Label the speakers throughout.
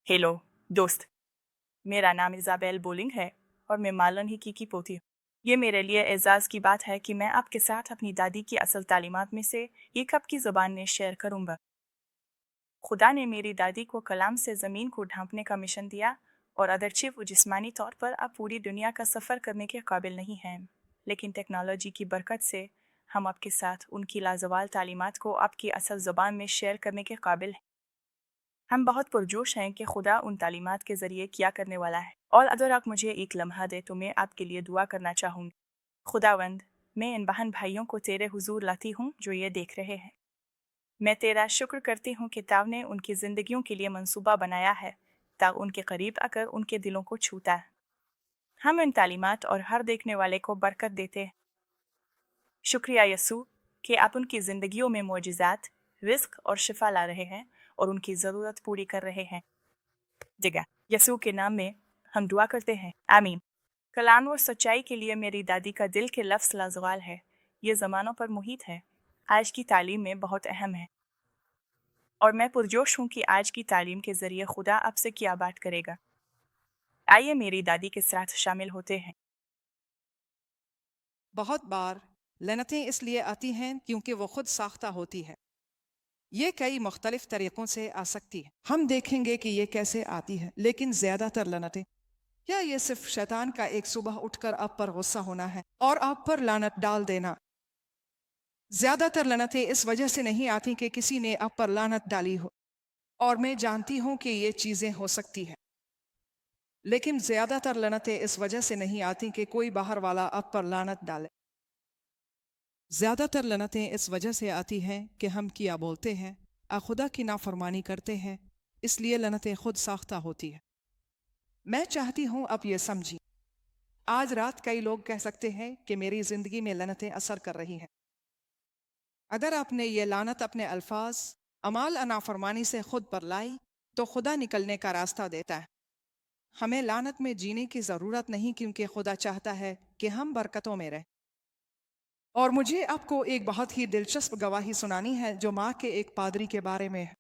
Speaker 1: Hello दोस्त, मेरा नाम इज़ाबेल बोलिंग है और मैं मालन ही की पोती हूँ। ये मेरे लिए एजाज़ की बात है कि मैं आपके साथ अपनी दादी की असल तालीमात में से एक आपकी ज़ुबान में शेयर करूँगा। खुदा ने मेरी दादी को कलाम से ज़मीन को ढांपने का मिशन दिया और अगरचे वो जिस्मानी तौर पर अब पूरी दुनिया का सफ़र करने के काबिल नहीं हैं, लेकिन टेक्नोलॉजी की बरकत से हम आपके साथ उनकी लाजवाल तालीमात को आपकी असल ज़ुबान में शेयर करने के काबिल हैं। हम बहुत पुरजोश हैं कि खुदा उन तालीमात के ज़रिए क्या करने वाला है, और अगर आप मुझे एक लम्हा दे तो मैं आपके लिए दुआ करना चाहूँगी। खुदावंद, मैं इन बहन भाइयों को तेरे हुजूर लाती हूँ जो ये देख रहे हैं। मैं तेरा शुक्र करती हूँ कि ताव ने उनकी ज़िंदगियों के लिए मंसूबा बनाया है, ताव उनके करीब आकर उनके दिलों को छूता है। हम इन तालीमात और हर देखने वाले को बरकत देते हैं। शुक्रिया यसू कि आप उनकी ज़िंदगियों में मोजिज़ात, रिस्क और शिफा ला रहे हैं और उनकी ज़रूरत पूरी कर रहे हैं। जगह यसू के नाम में हम दुआ करते हैं, आमीन। कलाम और सच्चाई के लिए मेरी दादी का दिल के लफ्ज़ लाजवाल है। ये ज़मानों पर मुहित है, आज की तालीम में बहुत अहम है, और मैं पुरजोश हूँ कि आज की तालीम के ज़रिए खुदा आपसे क्या बात करेगा। आइए मेरी दादी के साथ शामिल होते हैं।
Speaker 2: बहुत बार लनतें इसलिए आती हैं क्योंकि वो खुद साख्ता होती है। ये कई मुख्तलिफ तरीक़ों से आ सकती है। हम देखेंगे कि ये कैसे आती है, लेकिन ज़्यादातर लनतें या ये सिर्फ शैतान का एक सुबह उठकर आप पर गुस्सा होना है और आप पर लानत डाल देना। ज़्यादातर लनतें इस वजह से नहीं आती कि किसी ने आप पर लानत डाली हो, और मैं जानती हूँ कि ये चीज़ें हो सकती हैं, लेकिन ज़्यादातर लनतें इस वजह से नहीं आती कि कोई बाहर वाला आप पर लानत डाले। ज़्यादातर लनतें इस वजह से आती हैं कि हम किया बोलते हैं, खुदा की नाफरमानी करते हैं, इसलिए लनतें खुद साख्ता होती है। मैं चाहती हूँ आप ये समझी। आज रात कई लोग कह सकते हैं कि मेरी ज़िंदगी में लनतें असर कर रही हैं। अगर आपने ये लानत अपने अल्फाज, अमाल नाफरमानी से खुद पर लाई, तो खुदा निकलने का रास्ता देता है। हमें लानत में जीने की ज़रूरत नहीं, क्योंकि खुदा चाहता है कि हम बरकतों में रहें। और मुझे आपको एक बहुत ही दिलचस्प गवाही सुनानी है जो माँ के एक पादरी के बारे में है।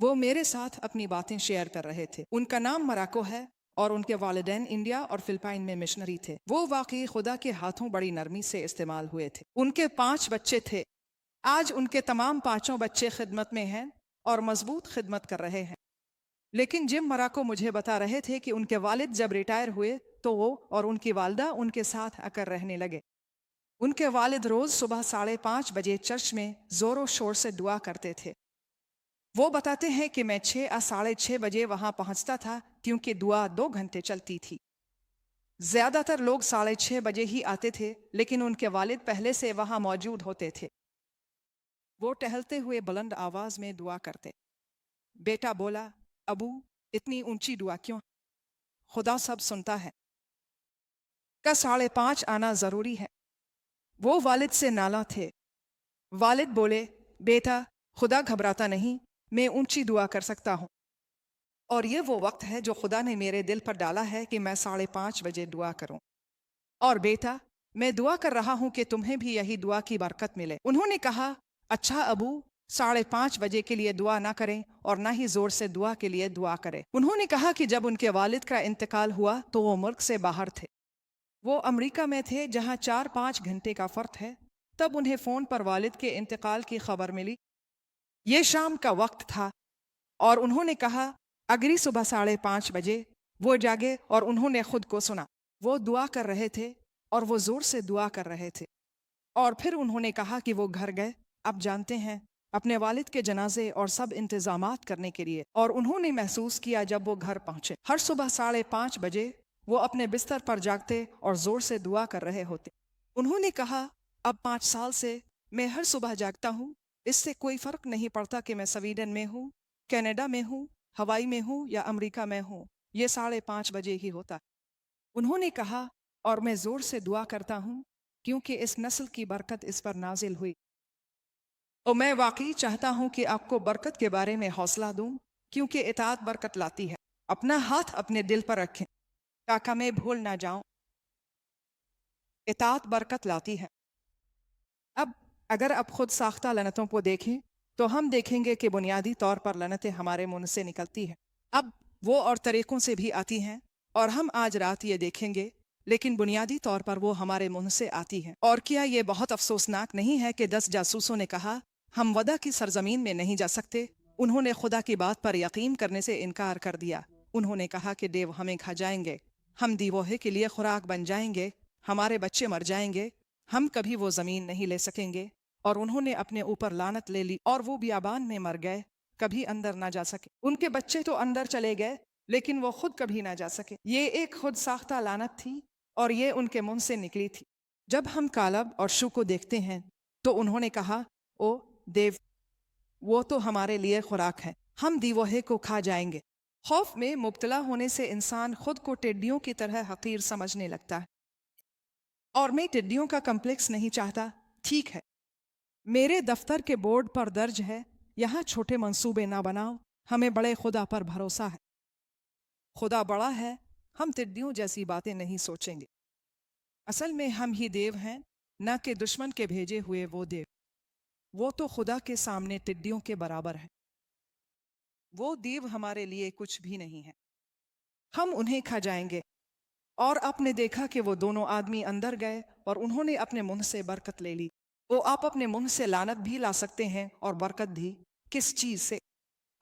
Speaker 2: वो मेरे साथ अपनी बातें शेयर कर रहे थे। उनका नाम मराको है और उनके वालिदैन इंडिया और फिलिपाइन में मिशनरी थे। वो वाकई खुदा के हाथों बड़ी नरमी से इस्तेमाल हुए थे। उनके 5 बच्चे थे। आज उनके तमाम 5 बच्चे खिदमत में हैं और मजबूत खिदमत कर रहे हैं। लेकिन जिम मराको मुझे बता रहे थे कि उनके वालिद जब रिटायर हुए तो वो और उनकी वालदा उनके साथ आकर रहने लगे। उनके वालिद रोज सुबह 5:30 बजे चर्च में जोरों शोर से दुआ करते थे। वो बताते हैं कि मैं 6 या 6:30 बजे वहां पहुंचता था, क्योंकि दुआ 2 घंटे चलती थी। ज्यादातर लोग 6:30 बजे ही आते थे, लेकिन उनके वालिद पहले से वहां मौजूद होते थे। वो टहलते हुए बुलंद आवाज में दुआ करते। बेटा बोला, अबू, इतनी ऊंची दुआ क्यों? खुदा सब सुनता है। का 5:30 आना जरूरी है। वो वालिद से नाला थे। वालिद बोले, बेटा, खुदा घबराता नहीं, मैं ऊंची दुआ कर सकता हूँ। और ये वो वक्त है जो खुदा ने मेरे दिल पर डाला है कि मैं 5:30 बजे दुआ करूं। और बेटा, मैं दुआ कर रहा हूं कि तुम्हें भी यही दुआ की बरकत मिले। उन्होंने कहा, अच्छा अबू, 5:30 बजे के लिए दुआ ना करें और ना ही जोर से दुआ के लिए दुआ करें। उन्होंने कहा कि जब उनके वालिद का इंतकाल हुआ तो वो मुल्क से बाहर थे। वो अमेरिका में थे, जहां 4-5 घंटे का फर्क है। तब उन्हें फोन पर वालिद के इंतकाल की खबर मिली। ये शाम का वक्त था और उन्होंने कहा, अगली सुबह 5:30 बजे वो जागे और उन्होंने खुद को सुना। वो दुआ कर रहे थे और वो जोर से दुआ कर रहे थे। और फिर उन्होंने कहा कि वो घर गए, आप जानते हैं, अपने वालिद के जनाजे और सब इंतजामात करने के लिए। और उन्होंने महसूस किया जब वो घर पहुंचे, हर सुबह 5:30 बजे वो अपने बिस्तर पर जागते और जोर से दुआ कर रहे होते। उन्होंने कहा, अब 5 साल से मैं हर सुबह जागता हूँ। इससे कोई फर्क नहीं पड़ता कि मैं स्वीडन में हूँ, कनाडा में हूँ, हवाई में हूँ या अमेरिका में हूँ, ये 5:30 बजे ही होता। उन्होंने कहा, और मैं जोर से दुआ करता हूँ क्योंकि इस नस्ल की बरकत इस पर नाजिल हुई। और मैं वाकई चाहता हूँ कि आपको बरकत के बारे में हौसला दूँ, क्योंकि इताअत बरकत लाती है। अपना हाथ अपने दिल पर रखें ताकि मैं भूल ना जाऊं। इताअत बरकत लाती है। अब अगर आप खुद साख्ता लनतों को देखें तो हम देखेंगे कि बुनियादी तौर पर लनतें हमारे मुंह से निकलती हैं। اب وہ اور طریقوں سے بھی آتی ہیں اور ہم آج رات یہ دیکھیں گے، لیکن بنیادی طور پر وہ ہمارے منہ سے آتی ہیں۔ اور کیا یہ بہت افسوسناک نہیں ہے کہ 10 جاسوسوں نے کہا ہم ودا کی سرزمین میں نہیں جا سکتے؟ انہوں نے خدا کی بات پر یقین کرنے سے انکار کر دیا۔ انہوں نے کہا کہ دیو ہمیں کھا جائیں گے، ہم دیوہے کے لیے خوراک بن جائیں گے، ہمارے بچے مر جائیں گے، ہم کبھی وہ زمین نہیں لے سکیں گے۔ اور انہوں نے اپنے اوپر لعنت لے لی اور وہ بیابان میں مر گئے، کبھی اندر نہ جا سکے۔ ان کے بچے تو اندر چلے گئے لیکن وہ خود کبھی نہ جا سکے۔ یہ ایک خود ساختہ لعنت تھی اور یہ ان کے منہ سے نکلی تھی۔ جب ہم کالب اور شو کو دیکھتے ہیں تو انہوں نے کہا او دیو، وہ تو ہمارے لیے خوراک ہے، ہم دیوہے کو کھا جائیں گے۔ خوف میں مبتلا ہونے سے انسان خود کو ٹڈیوں کی طرح حقیر سمجھنے لگتا ہے۔ اور میں ٹڈیوں کا کمپلیکس نہیں چاہتا، ٹھیک ہے۔ میرے دفتر کے بورڈ پر درج ہے، یہاں چھوٹے منصوبے نہ بناؤ، ہمیں بڑے خدا پر بھروسہ ہے۔ خدا بڑا ہے، ہم ٹڈیوں جیسی باتیں نہیں سوچیں گے۔ اصل میں ہم ہی دیو ہیں، نہ کہ دشمن کے بھیجے ہوئے وہ دیو۔ وہ تو خدا کے سامنے ٹڈیوں کے برابر ہے۔ وہ دیو ہمارے لیے کچھ بھی نہیں ہے، ہم انہیں کھا جائیں گے۔ اور آپ نے دیکھا کہ وہ دونوں آدمی اندر گئے اور انہوں نے اپنے منہ سے برکت لے لی۔ وہ آپ اپنے منہ سے لعنت بھی لا سکتے ہیں اور برکت بھی۔ کس چیز سے؟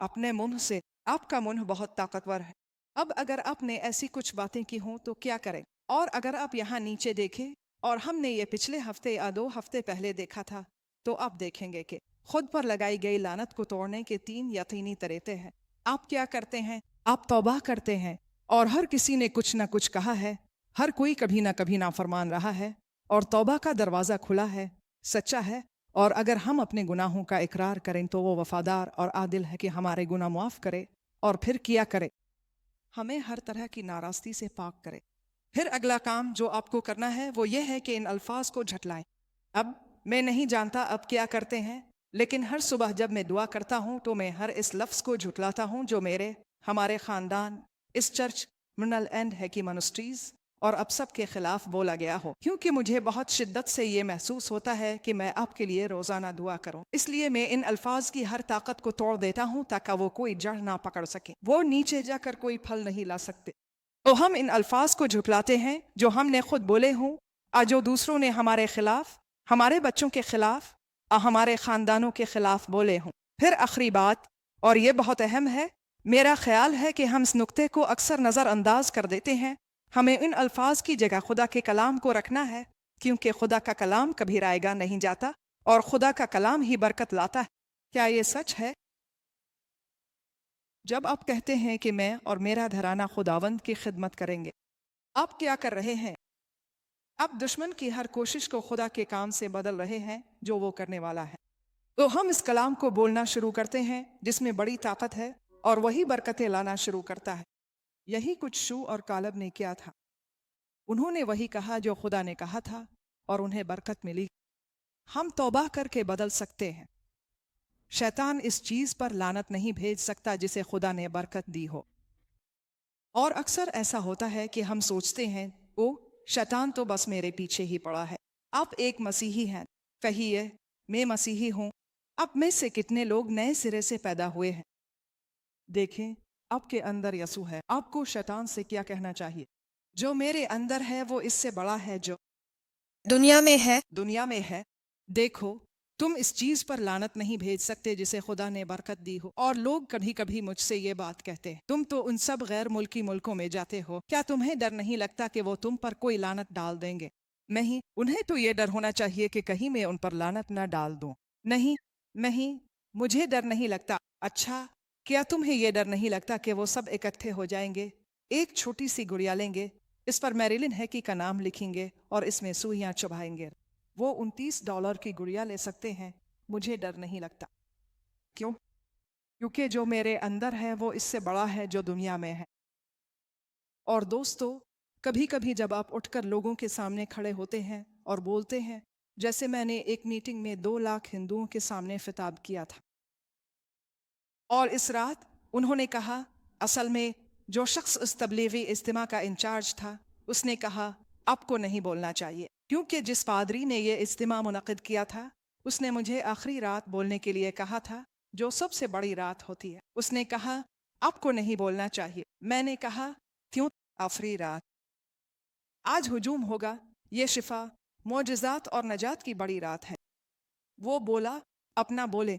Speaker 2: اپنے منہ سے۔ آپ کا منہ بہت طاقتور ہے۔ اب اگر آپ نے ایسی کچھ باتیں کی ہوں تو کیا کریں؟ اور اگر آپ یہاں نیچے دیکھیں، اور ہم نے یہ پچھلے ہفتے یا 2 ہفتے پہلے دیکھا تھا، تو آپ دیکھیں گے کہ خود پر لگائی گئی لعنت کو توڑنے کے 3 یقینی طریقے ہیں۔ آپ کیا کرتے ہیں؟ آپ توبہ کرتے ہیں، اور ہر کسی نے کچھ نہ کچھ کہا ہے، ہر کوئی کبھی نہ کبھی نافرمان رہا ہے، اور توبہ کا دروازہ کھلا ہے، سچا ہے۔ اور اگر ہم اپنے گناہوں کا اقرار کریں تو وہ وفادار اور عادل ہے کہ ہمارے گناہ معاف کرے اور پھر کیا کرے، ہمیں ہر طرح کی ناراستی سے پاک کرے۔ پھر اگلا کام جو آپ کو کرنا ہے وہ یہ ہے کہ ان الفاظ کو جھٹلائیں۔ اب میں نہیں جانتا اب کیا کرتے ہیں، لیکن ہر صبح جب میں دعا کرتا ہوں تو میں ہر اس لفظ کو جھٹلاتا ہوں جو ہمارے خاندان، اس چرچ منل اینڈ ہے کی منسٹریز اور اب سب کے خلاف بولا گیا ہو، کیونکہ مجھے بہت شدت سے یہ محسوس ہوتا ہے کہ میں آپ کے لیے روزانہ دعا کروں۔ اس لیے میں ان الفاظ کی ہر طاقت کو توڑ دیتا ہوں تاکہ وہ کوئی جڑ نہ پکڑ سکے، وہ نیچے جا کر کوئی پھل نہیں لا سکتے۔ تو ہم ان الفاظ کو جھٹلاتے ہیں جو ہم نے خود بولے ہوں، جو دوسروں نے ہمارے خلاف، ہمارے بچوں کے خلاف، ہمارے خاندانوں کے خلاف بولے ہوں۔ پھر آخری بات، اور یہ بہت اہم ہے، میرا خیال ہے کہ ہم اس نقطے کو اکثر نظر انداز کر دیتے ہیں۔ ہمیں ان الفاظ کی جگہ خدا کے کلام کو رکھنا ہے، کیونکہ خدا کا کلام کبھی رائے گا نہیں جاتا اور خدا کا کلام ہی برکت لاتا ہے۔ کیا یہ سچ ہے؟ جب آپ کہتے ہیں کہ میں اور میرا گھرانہ خداوند کی خدمت کریں گے، آپ کیا کر رہے ہیں؟ آپ دشمن کی ہر کوشش کو خدا کے کام سے بدل رہے ہیں جو وہ کرنے والا ہے۔ تو ہم اس کلام کو بولنا شروع کرتے ہیں جس میں بڑی طاقت ہے اور وہی برکتیں لانا شروع کرتا ہے۔ یہی کچھ شو اور کالب نے کیا تھا۔ انہوں نے وہی کہا جو خدا نے کہا تھا اور انہیں برکت ملی۔ ہم توبہ کر کے بدل سکتے ہیں۔ شیطان اس چیز پر لعنت نہیں بھیج سکتا جسے خدا نے برکت دی ہو۔ اور اکثر ایسا ہوتا ہے کہ ہم سوچتے ہیں شیطان تو بس میرے پیچھے ہی پڑا ہے۔ آپ ایک مسیحی ہیں، کہیے میں مسیحی ہوں۔ اب میں سے کتنے لوگ نئے سرے سے پیدا ہوئے ہیں؟ دیکھیں، آپ کے اندر یسوع ہے۔ آپ کو شیطان سے کیا کہنا چاہیے؟ جو میرے اندر ہے وہ اس سے بڑا ہے جو
Speaker 3: دنیا میں ہے۔
Speaker 2: دیکھو، تم اس چیز پر لعنت نہیں بھیج سکتے جسے خدا نے برکت دی ہو۔ اور لوگ کبھی کبھی مجھ سے یہ بات کہتے ہیں، تم تو ان سب غیر ملکی ملکوں میں جاتے ہو، کیا تمہیں ڈر نہیں لگتا کہ وہ تم پر کوئی لعنت ڈال دیں گے؟ نہیں، انہیں تو یہ ڈر ہونا چاہیے کہ کہیں میں ان پر لعنت نہ ڈال دوں۔ نہیں، مجھے ڈر نہیں لگتا۔ اچھا، کیا تمہیں یہ ڈر نہیں لگتا کہ وہ سب اکٹھے ہو جائیں گے، ایک چھوٹی سی گڑیا لیں گے، اس پر میریلن ہیکی کا نام لکھیں گے اور اس میں سوئیاں چبھائیں گے؟ وہ $29 کی گڑیا لے سکتے ہیں، مجھے ڈر نہیں لگتا۔ کیوں؟ کیونکہ جو میرے اندر ہے وہ اس سے بڑا ہے جو دنیا میں ہے۔ اور دوستو، کبھی کبھی جب آپ اٹھ کر لوگوں کے سامنے کھڑے ہوتے ہیں اور بولتے ہیں، جیسے میں نے ایک میٹنگ میں 2 لاکھ ہندوؤں کے سامنے خطاب کیا تھا، اور اس رات انہوں نے کہا، اصل میں جو شخص اس تبلیغی اجتماع کا انچارج تھا اس نے کہا آپ کو نہیں بولنا چاہیے، کیونکہ جس پادری نے یہ اجتماع منعقد کیا تھا اس نے مجھے آخری رات بولنے کے لیے کہا تھا جو سب سے بڑی رات ہوتی ہے۔ اس نے کہا आपको नहीं बोलना चाहिए। मैंने कहा, क्यों? आखिरी रात आज हुजूम होगा, ये शिफा, मोजज़ात और नजात की बड़ी रात है। वो बोला, अपना बोले।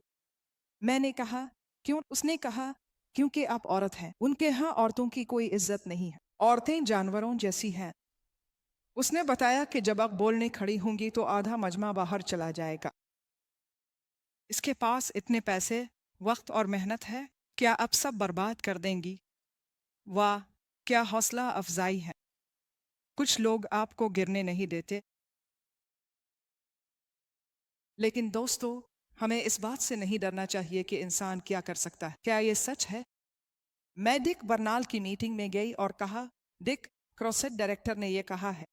Speaker 2: मैंने कहा, क्यों? उसने कहा, क्योंकि आप औरत हैं, उनके यहाँ औरतों की कोई इज्जत नहीं है, औरतें जानवरों जैसी हैं। उसने बताया कि जब आप बोलने खड़ी होंगी तो आधा मजमा बाहर चला जाएगा। इसके पास इतने पैसे, वक्त और मेहनत है, क्या आप सब बर्बाद कर देंगी? वाह, क्या हौसला अफजाई है। कुछ लोग आपको गिरने नहीं देते। लेकिन दोस्तों, हमें इस बात से नहीं डरना चाहिए कि इंसान क्या कर सकता है। क्या ये सच है? मैं डिक बर्नाल की मीटिंग में गई और कहा, डिक, क्रॉसेट डायरेक्टर ने यह कहा है।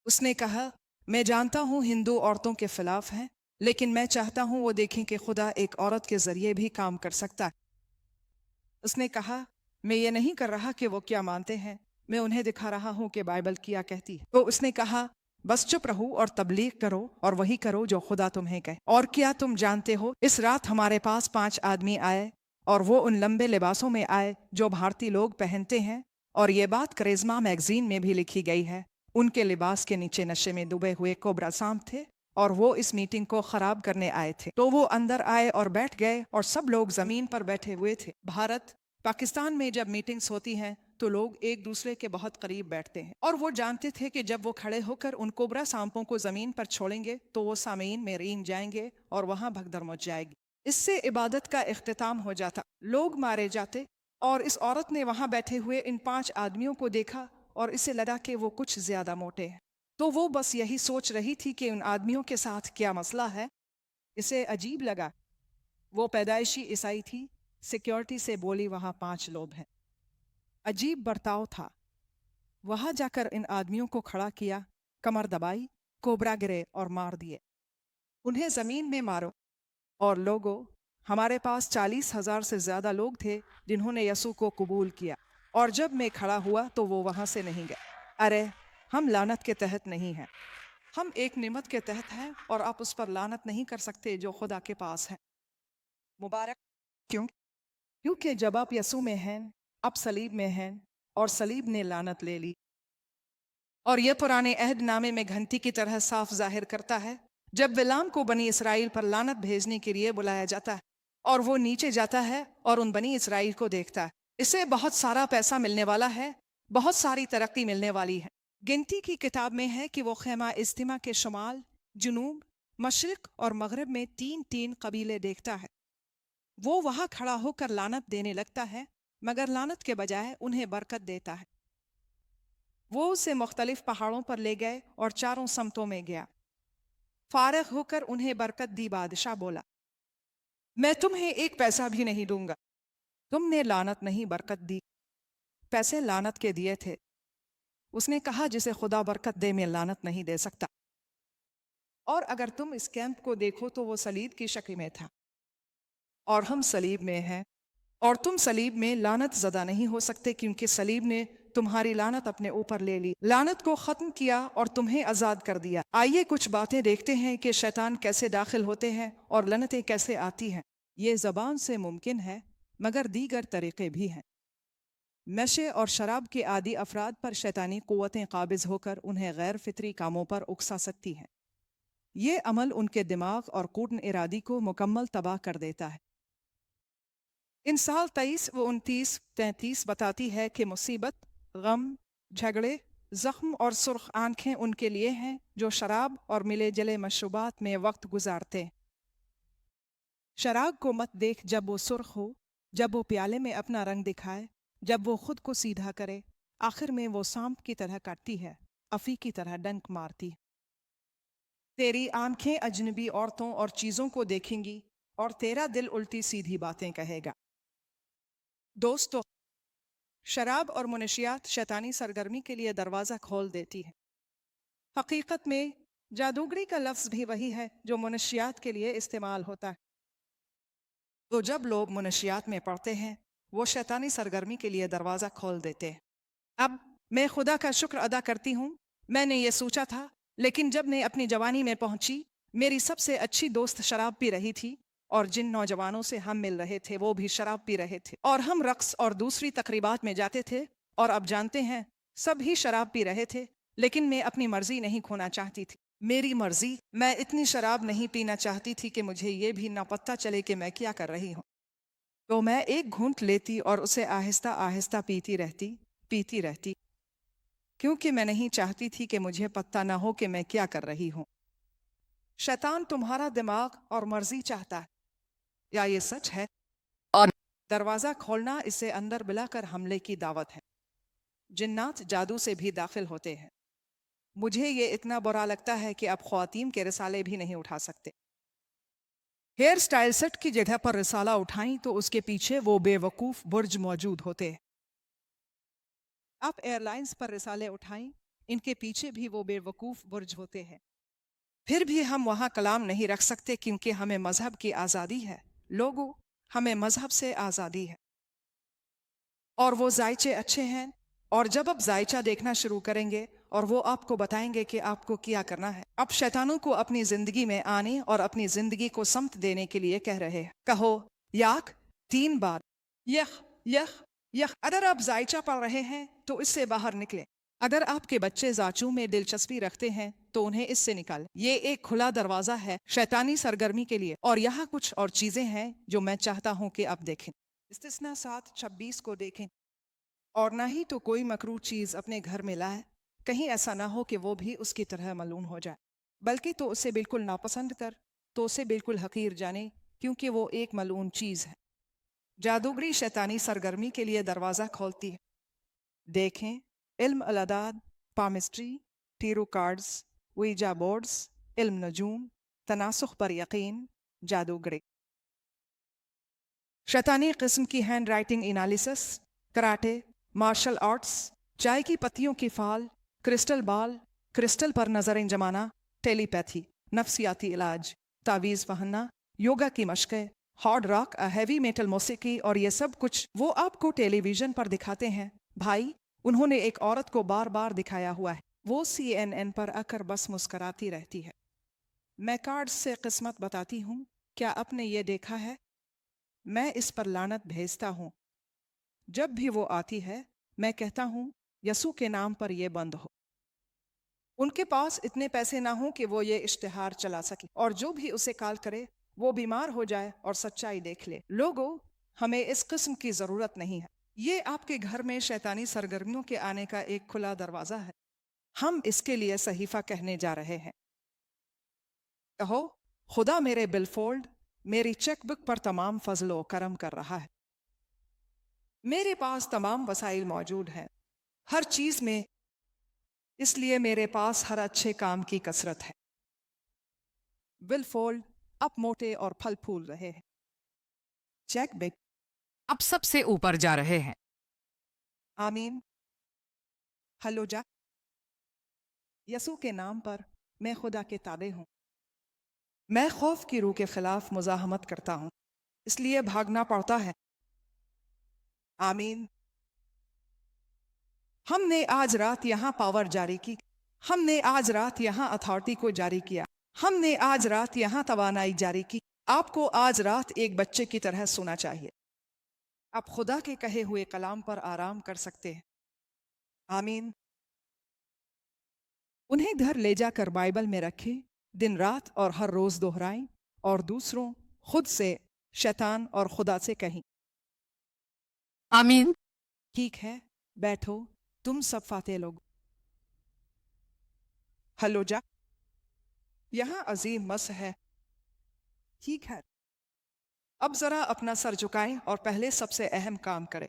Speaker 2: उसने कहा, मैं जानता हूं हिंदू औरतों के खिलाफ हैं, लेकिन मैं चाहता हूं वो देखें कि खुदा एक औरत के जरिए भी काम कर सकता है। उसने कहा, मैं ये नहीं कर रहा कि वो क्या मानते हैं, मैं उन्हें दिखा रहा हूं कि बाइबल क्या कहती है। तो उसने कहा, बस चुप रहो और तबलीग करो और वही करो जो खुदा तुम्हें कहे। और क्या तुम जानते हो, इस रात हमारे पास 5 आदमी आए और वो उन लंबे लिबासों में आए जो भारतीय लोग पहनते हैं, और ये बात करिश्मा मैगजीन में भी लिखी गई है। उनके लिबास के नीचे नशे में डूबे हुए कोबरा सांप थे और वो इस मीटिंग को खराब करने आए थे। तो वो अंदर आए और बैठ गए और सब लोग जमीन पर बैठे हुए थे। भारत पाकिस्तान में जब मीटिंग्स होती हैं तो लोग एक दूसरे के बहुत करीब बैठते हैं, और वो जानते थे कि जब वो खड़े होकर उन कोबरा सांपों को जमीन पर छोड़ेंगे तो वो सामीन में रींग जाएंगे और वहां भगदड़ मच जाएगी। इससे इबादत का इख्तिताम हो जाता, लोग मारे जाते। और इस औरत ने वहां बैठे हुए इन 5 आदमियों को देखा और इसे लगा कि वो कुछ ज्यादा मोटे हैं। तो वो बस यही सोच रही थी कि उन आदमियों के साथ क्या मसला है। इसे अजीब लगा। वो पैदाइशी ईसाई थी। सिक्योरिटी से बोली, वहां 5 लोग हैं। अजीब बर्ताव था। वहां जाकर इन आदमियों को खड़ा किया, कमर दबाई, कोबरा गिरे और मार दिए। उन्हें जमीन में मारो। और लोगों, हमारे पास 40,000 से ज्यादा लोग थे जिन्होंने यसू को कबूल किया, और जब मैं खड़ा हुआ तो वो वहां से नहीं गए। अरे, हम लानत के तहत नहीं हैं, हम एक निमत के तहत हैं, और आप उस पर लानत नहीं कर सकते जो खुदा के पास है। मुबारक। क्यों? क्योंकि जब आप यसू में हैं, आप सलीब में हैं, और सलीब ने लानत ले ली। और यह पुराने अहद नामे में घंटी की तरह साफ जाहिर करता है, जब बिलाम को बनी इसराइल पर लानत भेजने के लिए बुलाया जाता है और वो नीचे जाता है और उन बनी इसराइल को देखता है। इसे बहुत सारा पैसा मिलने वाला है, बहुत सारी तरक्की मिलने वाली है। गिनती की किताब में है कि वो खेमा इज्तिमा के शुमाल, जुनूब, मशरिक और मगरब में 3-3 कबीले देखता है। वो वहां खड़ा होकर लानत देने लगता है, मगर लानत के बजाय उन्हें बरकत देता है। वो उसे मुख्तलिफ पहाड़ों पर ले गए और चारों समतों में गया। फारग होकर उन्हें बरकत दी। बादशाह बोला, मैं तुम्हें एक पैसा भी नहीं दूंगा। तुमने लानत नहीं बरकत दी। पैसे लानत के दिए थे। उसने कहा, जिसे खुदा बरकत दे, मैं लानत नहीं दे सकता। और अगर तुम इस कैंप को देखो तो वो सलीब की शक्ल में था, और हम सलीब में हैं, और तुम सलीब में लानत ज़दा नहीं हो सकते, क्योंकि सलीब ने तुम्हारी लानत अपने ऊपर ले ली, लानत को ख़त्म किया और तुम्हें आज़ाद कर दिया। आइए कुछ बातें देखते हैं कि शैतान कैसे दाखिल होते हैं और लनतें कैसे आती हैं। ये ज़बान से मुमकिन है, मगर दीगर तरीक़े भी हैं। नशे और शराब के आदि अफराद पर शैतानी क़ुव्वतें काबिज़ होकर उन्हें गैर फितरी कामों पर उकसा सकती हैं। ये अमल उनके दिमाग और कूटन इरादी को मुकम्मल तबाह कर देता है। इन साल 23 व 29-33 बताती है कि मुसीबत, गम, झगड़े, जख्म और सुर्ख आंखें उनके लिए हैं जो शराब और मिले जले मशरूबात में वक्त गुजारते। शराब को मत देख जब वो सुर्ख हो, जब वो प्याले में अपना रंग दिखाए, जब वो खुद को सीधा करे, आखिर में वो सांप की तरह काटती है, अफी की तरह डंक मारती है। तेरी आंखें अजनबी औरतों और चीज़ों को देखेंगी और तेरा दिल उल्टी सीधी बातें कहेगा। दोस्तों, शराब और मुनशियात शैतानी सरगर्मी के लिए दरवाज़ा खोल देती है। हकीकत में जादूगरी का लफ्ज़ भी वही है जो मुनशियात के लिए इस्तेमाल होता है। तो जब लोग मुनशियात में पड़ते हैं, वो शैतानी सरगर्मी के लिए दरवाज़ा खोल देते हैं। अब मैं खुदा का शुक्र अदा करती हूँ, मैंने ये सोचा था, लेकिन जब मैं अपनी जवानी में पहुंची, मेरी सबसे अच्छी दोस्त शराब पी रही थी اور جن نوجوانوں سے ہم مل رہے تھے وہ بھی شراب پی رہے تھے، اور ہم رقص اور دوسری تقریبات میں جاتے تھے، اور اب جانتے ہیں سب ہی شراب پی رہے تھے، لیکن میں اپنی مرضی نہیں کھونا چاہتی تھی۔ میری مرضی، میں اتنی شراب نہیں پینا چاہتی تھی کہ مجھے یہ بھی نہ پتہ چلے کہ میں کیا کر رہی ہوں۔ تو میں ایک گھونٹ لیتی اور اسے آہستہ آہستہ پیتی رہتی، کیونکہ میں نہیں چاہتی تھی کہ مجھے پتہ نہ ہو کہ میں کیا کر رہی ہوں۔ شیطان تمہارا دماغ اور مرضی چاہتا ہے، یا یہ سچ ہے؟ اور دروازہ کھولنا اسے اندر بلا کر حملے کی دعوت ہے۔ جنات جادو سے بھی داخل ہوتے ہیں۔ مجھے یہ اتنا برا لگتا ہے کہ اب خواتین کے رسالے بھی نہیں اٹھا سکتے۔ ہیئر سٹائل سیٹ کی جگہ پر رسالہ اٹھائیں تو اس کے پیچھے وہ بے وقوف برج موجود ہوتے ہیں۔ آپ ایئر لائنز پر رسالے اٹھائیں، ان کے پیچھے بھی وہ بے وقوف برج ہوتے ہیں۔ پھر بھی ہم وہاں کلام نہیں رکھ سکتے کیونکہ ہمیں مذہب کی آزادی ہے۔ لوگوں، ہمیں مذہب سے آزادی ہے، اور وہ ذائچے اچھے ہیں، اور جب آپ ذائچہ دیکھنا شروع کریں گے اور وہ آپ کو بتائیں گے کہ آپ کو کیا کرنا ہے۔ اب شیطانوں کو اپنی زندگی میں آنے اور اپنی زندگی کو سمت دینے کے لیے کہہ رہے ہیں، کہو یاک 3 بار، یخ یخ یخ۔ اگر آپ ذائچہ پڑھ رہے ہیں تو اس سے باہر نکلیں۔ اگر آپ کے بچے ذاچوں میں دلچسپی رکھتے ہیں تو انہیں اس سے نکال۔ یہ ایک کھلا دروازہ ہے شیطانی سرگرمی کے لیے، اور یہاں کچھ اور چیزیں ہیں جو میں چاہتا ہوں کہ آپ دیکھیں۔ استثنا 7:26 کو دیکھیں۔ اور نہ ہی تو کوئی مکروہ چیز اپنے گھر میں لائے، کہیں ایسا نہ ہو کہ وہ بھی اس کی طرح ملعون ہو جائے، بلکہ تو اسے بالکل ناپسند کر، تو اسے بالکل حقیر جانے، کیونکہ وہ ایک ملعون چیز ہے۔ جادوگری شیطانی سرگرمی کے لیے دروازہ کھولتی ہے۔ دیکھیں، علم الاعداد، palmistry, tarot cards, ouija boards, علم نجوم، تناسخ پر یقین، جادوگری، شیطانی قسم کی handwriting analysis, karate, martial arts, چائے کی پتیوں کی فال، کرسٹل بال، کرسٹل پر نظریں جمانا، ٹیلی پیتھی، نفسیاتی علاج، تعویذ پہننا، یوگا کی مشقیں، ہارڈ راک، ہیوی میٹل موسیقی، اور یہ سب کچھ وہ آپ کو ٹیلی ویژن پر دکھاتے ہیں۔ بھائی، انہوں نے ایک عورت کو بار بار دکھایا ہوا ہے، وہ CNN پر آ کر بس مسکراتی رہتی ہے۔ میں کارڈ سے قسمت بتاتی ہوں، کیا آپ نے یہ دیکھا ہے؟ میں اس پر لعنت بھیجتا ہوں۔ جب بھی وہ آتی ہے میں کہتا ہوں یسوع کے نام پر یہ بند ہو۔ ان کے پاس اتنے پیسے نہ ہوں کہ وہ یہ اشتہار چلا سکے، اور جو بھی اسے کال کرے وہ بیمار ہو جائے اور سچائی دیکھ لے۔ لوگوں، ہمیں اس قسم کی ضرورت نہیں ہے۔ یہ آپ کے گھر میں شیطانی سرگرمیوں کے آنے کا ایک کھلا دروازہ ہے۔ ہم اس کے لیے صحیفہ کہنے جا رہے ہیں۔ کہو، خدا میرے بل فولڈ، میری چیک بک پر تمام فضل و کرم کر رہا ہے۔ میرے پاس تمام وسائل موجود ہیں، ہر چیز میں، اس لیے میرے پاس ہر اچھے کام کی کثرت ہے۔ بل فولڈ اب موٹے اور پھل پھول رہے ہیں۔ چیک بک
Speaker 4: اب سب سے اوپر جا رہے ہیں۔
Speaker 2: آمین۔ ہلو جا، یسوع کے نام پر میں خدا کے تابع ہوں۔ میں خوف کی روح کے خلاف مزاحمت کرتا ہوں، اس لیے بھاگنا پڑتا ہے۔ آمین۔ ہم نے آج رات یہاں پاور جاری کی، ہم نے آج رات یہاں اتھارٹی کو جاری کیا، ہم نے آج رات یہاں توانائی جاری کی۔ آپ کو آج رات ایک بچے کی طرح سونا چاہیے۔ آپ خدا کے کہے ہوئے کلام پر آرام کر سکتے ہیں۔ آمین۔ انہیں گھر لے جا کر بائبل میں رکھیں، دن رات اور ہر روز دہرائیں، اور دوسروں، خود سے، شیطان اور خدا سے کہیں۔
Speaker 4: آمین۔
Speaker 2: ٹھیک ہے، بیٹھو تم سب فاتح لوگ۔ ہلو جا، یہاں عظیم مس ہے۔ ٹھیک ہے، اب ذرا اپنا سر جھکائیں اور پہلے سب سے اہم کام کریں۔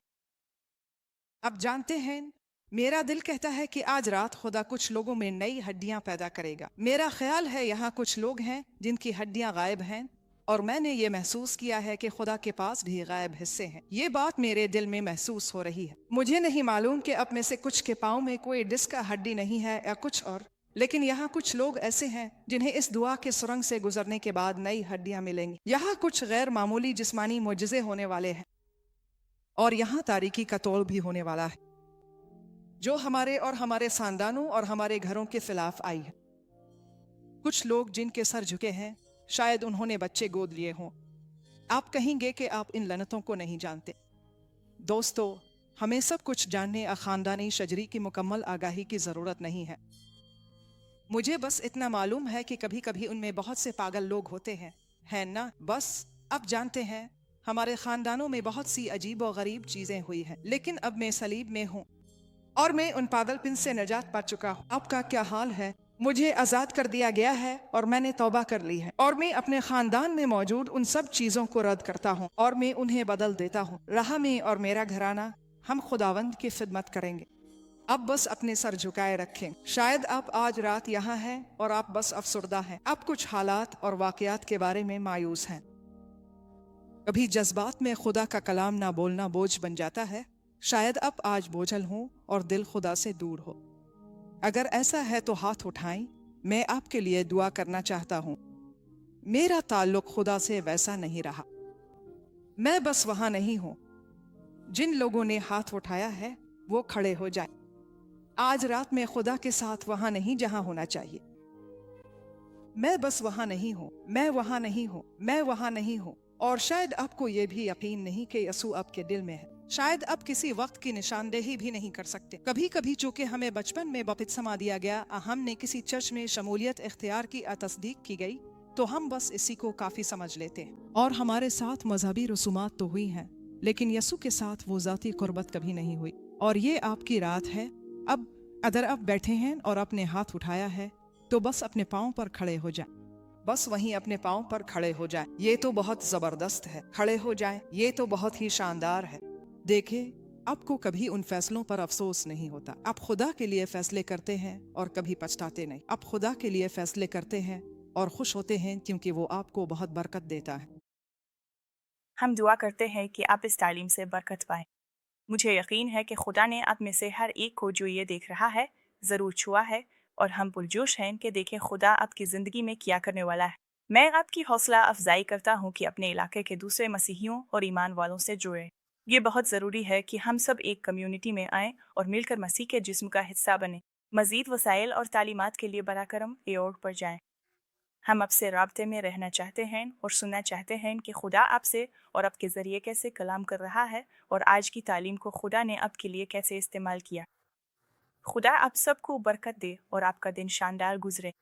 Speaker 2: اب جانتے ہیں، میرا دل کہتا ہے کہ آج رات خدا کچھ لوگوں میں نئی ہڈیاں پیدا کرے گا۔ میرا خیال ہے یہاں کچھ لوگ ہیں جن کی ہڈیاں غائب ہیں، اور میں نے یہ محسوس کیا ہے کہ خدا کے پاس بھی غائب حصے ہیں۔ یہ بات میرے دل میں محسوس ہو رہی ہے۔ مجھے نہیں معلوم کہ اب میں سے کچھ کے پاؤں میں کوئی ڈسک کا ہڈی نہیں ہے یا کچھ اور، لیکن یہاں کچھ لوگ ایسے ہیں جنہیں اس دعا کے سرنگ سے گزرنے کے بعد نئی ہڈیاں ملیں گی۔ یہاں کچھ غیر معمولی جسمانی معجزے ہونے والے ہیں، اور یہاں تاریکی کا تول بھی ہونے والا ہے جو ہمارے اور ہمارے خاندانوں اور ہمارے گھروں کے خلاف آئی ہے۔ کچھ لوگ جن کے سر جھکے ہیں، شاید انہوں نے بچے گود لیے ہوں، आप कहेंगे कि आप इन लनतों को नहीं जानते। दोस्तों, हमें सब कुछ जानने और ख़ानदानी शजरी की मुकम्मल आगाही की ज़रूरत नहीं है। मुझे बस इतना मालूम है कि कभी कभी उनमें बहुत से पागल लोग होते हैं, है ना? बस अब जानते हैं, हमारे ख़ानदानों में बहुत सी अजीब और गरीब चीज़ें हुई हैं, लेकिन अब मैं सलीब में हूँ और मैं उन पागलपन से निजात पा चुका हूँ। आपका क्या हाल है? मुझे आज़ाद कर दिया गया है और मैंने तौबा कर ली है, और मैं अपने ख़ानदान में मौजूद उन सब चीज़ों को रद्द करता हूँ और मैं उन्हें बदल देता हूँ। रहा मैं और मेरा घराना, हम खुदावंद की खिदमत करेंगे। अब बस अपने सर झुकाए रखें। शायद आप आज रात यहाँ हैं और आप बस अफसुर्दा हैं। आप कुछ हालात और वाक़यात के बारे में मायूस हैं। कभी जज्बात में खुदा का कलाम ना बोलना बोझ बन जाता है। शायद आप आज बोझल हों और दिल खुदा से दूर हो। अगर ऐसा है तो हाथ उठाएं। मैं आपके लिए दुआ करना चाहता हूँ। मेरा ताल्लुक खुदा से वैसा नहीं रहा। मैं बस वहाँ नहीं हूँ। जिन लोगों ने हाथ उठाया है वो खड़े हो जाए। आज रात में खुदा के साथ वहाँ नहीं जहाँ होना चाहिए। मैं बस वहाँ नहीं हूँ, मैं वहाँ नहीं हूँ, मैं वहाँ नहीं हूँ। और शायद आपको ये भी यकीन नहीं कि यसू आपके दिल में है। शायद आप किसी वक्त की निशानदेही भी नहीं कर सकते। कभी कभी चूंकि हमें बचपन में बपतिस्मा दिया गया, हमने किसी चर्च में शमूलियत इख्तियार की तस्दीक की गई, तो हम बस इसी को काफ़ी समझ लेते हैं। और हमारे साथ मजहबी रसूमात तो हुई हैं, लेकिन यसू के साथ वो ज़ाती कुर्बत कभी नहीं हुई। और ये आपकी रात है। अब अगर आप बैठे हैं और आपने हाथ उठाया है, तो बस अपने पाँव पर खड़े हो जाएं। बस वहीं अपने पाँव पर खड़े हो जाएं। ये तो बहुत ज़बरदस्त है। खड़े हो जाएं। ये तो बहुत ही शानदार है। देखिए, आपको कभी उन फैसलों पर अफसोस नहीं होता। आप खुदा के लिए फैसले करते हैं और कभी पछताते नहीं। आप खुदा के लिए फैसले करते हैं और खुश होते हैं क्योंकि वो आपको बहुत बरकत देता है।
Speaker 1: हम दुआ करते हैं कि आप इस तालीम से बरकत पाएं। मुझे यकीन है कि खुदा ने आप में से हर एक को जो ये देख रहा है ज़रूर छुआ है, और हम पुरजोश हैं कि देखें खुदा आपकी ज़िंदगी में क्या करने वाला है। मैं आपकी हौसला अफजाई करता हूँ कि अपने इलाके के दूसरे मसीहियों और ईमान वालों से जुड़ें। ये बहुत ज़रूरी है कि हम सब एक कम्युनिटी में आएँ और मिलकर मसीह के जिस्म का हिस्सा बने। मज़ीद वसाइल और तालीमात के लिए बराकरम एओर्ड पर जाएँ। हम आपसे राब्ते में रहना चाहते हैं और सुनना चाहते हैं कि खुदा आपसे और आपके ज़रिए कैसे कलाम कर रहा है, और आज की तालीम को खुदा ने आपके लिए कैसे इस्तेमाल किया। खुदा आप सबको बरकत दे और आपका दिन शानदार गुजरे।